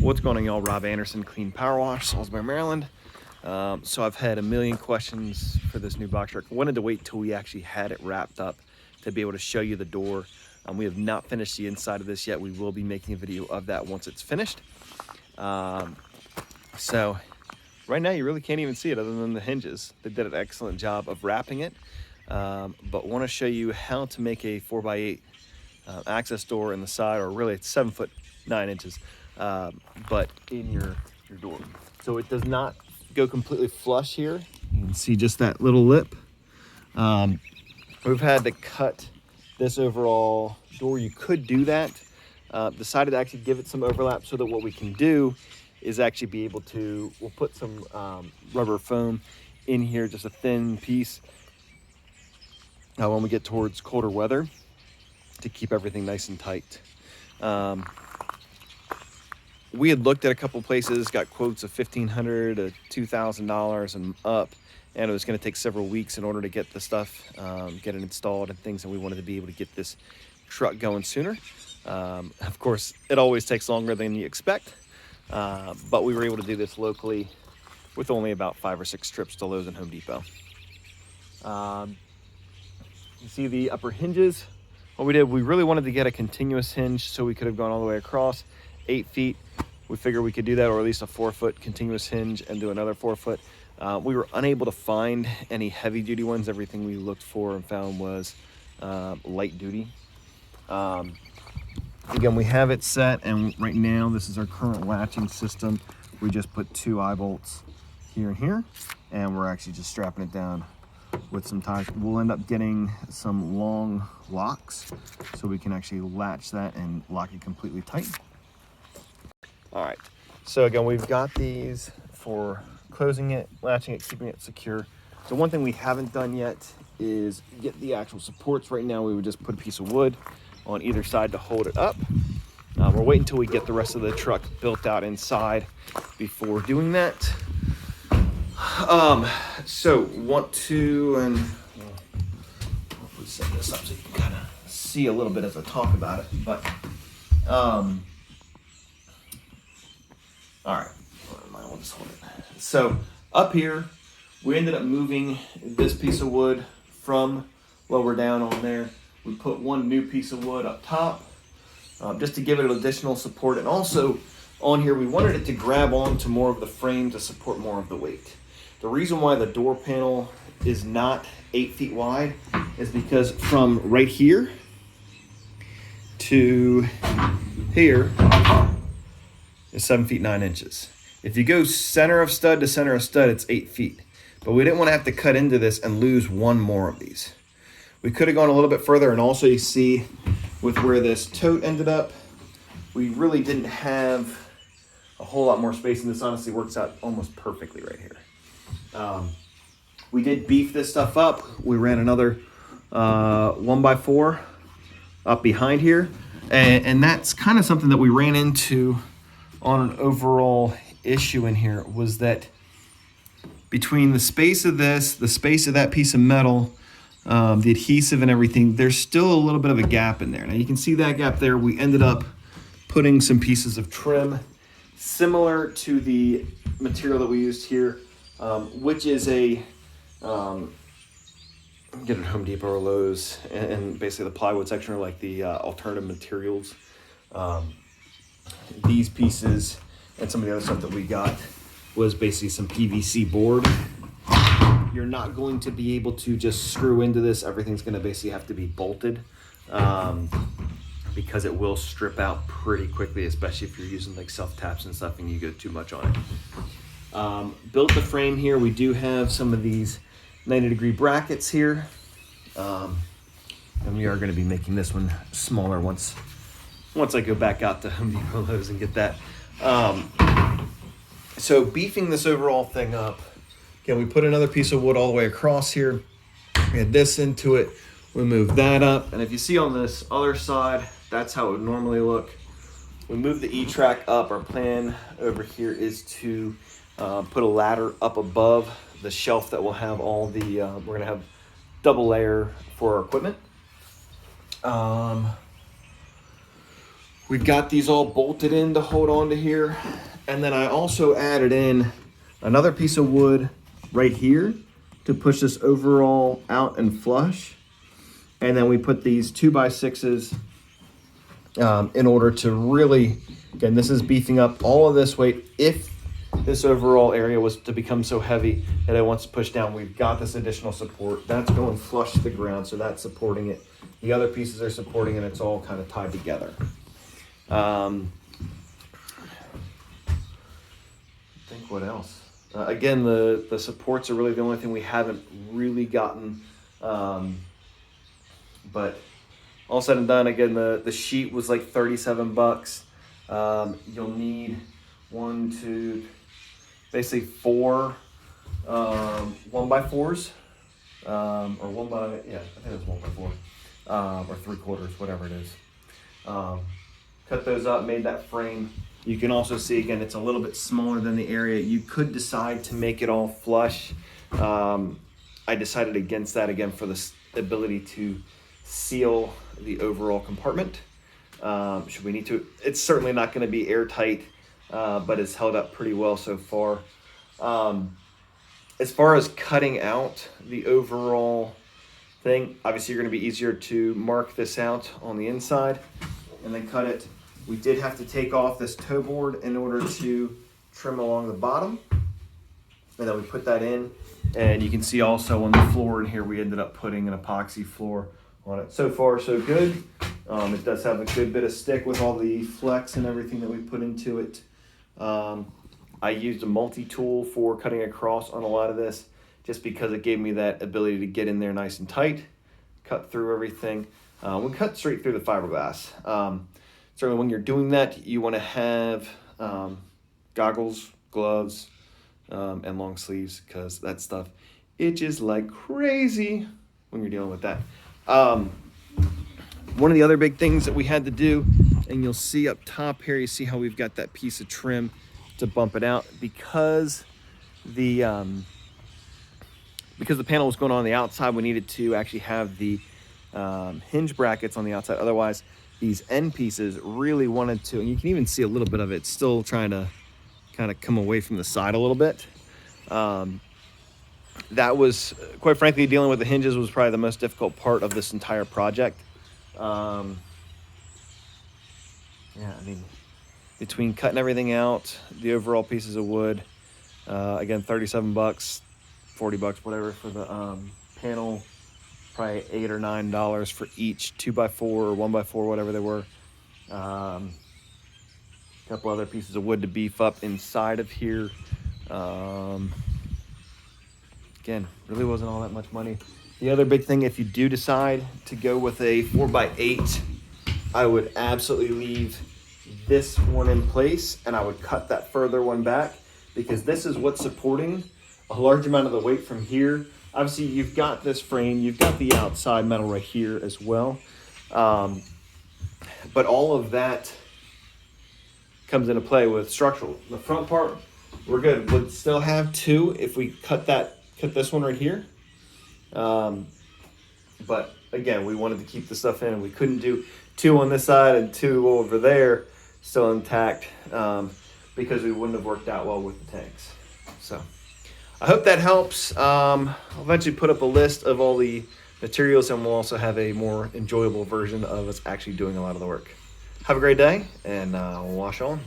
What's going on, y'all? Rob Anderson, Clean Power Wash, Salisbury, Maryland. So I've had a million questions for this new box truck. I wanted to wait till we actually had it wrapped up to be able to show you the door. We have not finished the inside of this yet. We will be making a video of that once it's finished. So right now you really can't even see it other than the hinges. They did an excellent job of wrapping it, but want to show you how to make a 4x8 access door in the side, or really it's 7 foot 9 inches, but in your door. So it does not go completely flush here. You can see just that little lip. We've had to cut this overall door. You could do that. Decided to actually give it some overlap so that what we can do is actually be able to, we'll put some rubber foam in here, just a thin piece, when we get towards colder weather, to keep everything nice and tight. We had looked at a couple places, got quotes of $1,500 to $2,000 and up, and it was going to take several weeks in order to get the stuff, get it installed and things, and we wanted to be able to get this truck going sooner. Of course, it always takes longer than you expect, but we were able to do this locally with only about 5 or 6 trips to Lowe's and Home Depot. You see the upper hinges. What we did, we really wanted to get a continuous hinge so we could have gone all the way across 8 feet. We figured we could do that, or at least a 4-foot continuous hinge and do another 4-foot. We were unable to find any heavy duty ones. Everything we looked for and found was light duty. Again, we have it set, and right now this is our current latching system. We just put 2 eye bolts here and here, and we're actually just strapping it down with some ties. We'll end up getting some long locks so we can actually latch that and lock it completely tight. All right, so again, we've got these for closing it, latching it, keeping it secure. So one thing we haven't done yet is get the actual supports. Right now we would just put a piece of wood on either side to hold it up. We're waiting until we get the rest of the truck built out inside before doing that. So want to, and hopefully set this up so you can kind of see a little bit as I talk about it, but all right, I'll just hold it. So up here, we ended up moving this piece of wood from lower down on there. We put one new piece of wood up top, just to give it additional support. And also on here, we wanted it to grab onto more of the frame to support more of the weight. The reason why the door panel is not 8 feet wide is because from right here to here is 7 feet 9 inches. If you go center of stud to center of stud, it's 8 feet. But we didn't want to have to cut into this and lose one more of these. We could have gone a little bit further, and also you see with where this tote ended up, we really didn't have a whole lot more space, and this honestly works out almost perfectly right here. We did beef this stuff up. We ran another 1x4 up behind here, and that's kind of something that we ran into on an overall issue in here, was that between the space of this, the space of that piece of metal, the adhesive and everything, there's still a little bit of a gap in there. Now you can see that gap there. We ended up putting some pieces of trim similar to the material that we used here, which is a, get it at Home Depot or Lowe's, and basically the plywood section, or like the alternative materials. These pieces and some of the other stuff that we got was basically some PVC board. You're not going to be able to just screw into this. Everything's going to basically have to be bolted, because it will strip out pretty quickly, especially if you're using like self-taps and stuff and you go too much on it. Built the frame here. We do have some of these 90-degree brackets here, and we are going to be making this one smaller once I go back out to Home Depot, Lowe's, and get that. So beefing this overall thing up, again, we put another piece of wood all the way across here. We had this into it. We moved that up, and if you see on this other side, that's how it would normally look. We moved the E-track up. Our plan over here is to put a ladder up above the shelf that will have all the, we're going to have double layer for our equipment. We've got these all bolted in to hold on to here. And then I also added in another piece of wood right here to push this overall out and flush. And then we put these 2x6s in order to really, again, this is beefing up all of this weight. If this overall area was to become so heavy that it wants to push down, we've got this additional support. That's going flush to the ground, so that's supporting it. The other pieces are supporting it. It's all kind of tied together. I think what else? Again, the supports are really the only thing we haven't really gotten. But all said and done, again, the sheet was like 37 bucks. You'll need basically 4 1x4s, or I think it's 1x4, or 3/4, whatever it is. Cut those up, made that frame. You can also see, again, it's a little bit smaller than the area. You could decide to make it all flush. I decided against that, again, for the ability to seal the overall compartment. Should we need to? It's certainly not going to be airtight, but it's held up pretty well so far. As far as cutting out the overall thing, obviously you're going to be easier to mark this out on the inside and then cut it. We did have to take off this toe board in order to trim along the bottom, and then we put that in. And you can see also on the floor in here, we ended up putting an epoxy floor on it. So far, so good. It does have a good bit of stick with all the flex and everything that we put into it. I used a multi-tool for cutting across on a lot of this, just because it gave me that ability to get in there nice and tight, cut through everything. We cut straight through the fiberglass. Certainly when you're doing that, you want to have goggles, gloves, and long sleeves, because that stuff itches like crazy when you're dealing with that. One of the other big things that we had to do, and you'll see up top here, you see how we've got that piece of trim to bump it out, because the panel was going on the outside. We needed to actually have the hinge brackets on the outside. Otherwise, these end pieces really wanted to, and you can even see a little bit of it still trying to kind of come away from the side a little bit. That was, quite frankly, dealing with the hinges was probably the most difficult part of this entire project. Yeah, I mean, between cutting everything out, the overall pieces of wood, again, 37 bucks, 40 bucks, whatever, for the panel, probably $8 or $9 for each 2x4 or 1x4, whatever they were. A couple other pieces of wood to beef up inside of here. Again, really wasn't all that much money. The other big thing, if you do decide to go with a 4x8, I would absolutely leave this one in place, and I would cut that further one back, because this is what's supporting a large amount of the weight from here. Obviously, you've got this frame, you've got the outside metal right here as well. But all of that comes into play with structural. The front part, we're good. We'd still have 2 if we cut this one right here. But again, we wanted to keep the stuff in, and we couldn't do 2 on this side and 2 over there still intact, because we wouldn't have worked out well with the tanks. So I hope that helps. I'll eventually put up a list of all the materials, and we'll also have a more enjoyable version of us actually doing a lot of the work. Have a great day, and we'll wash on.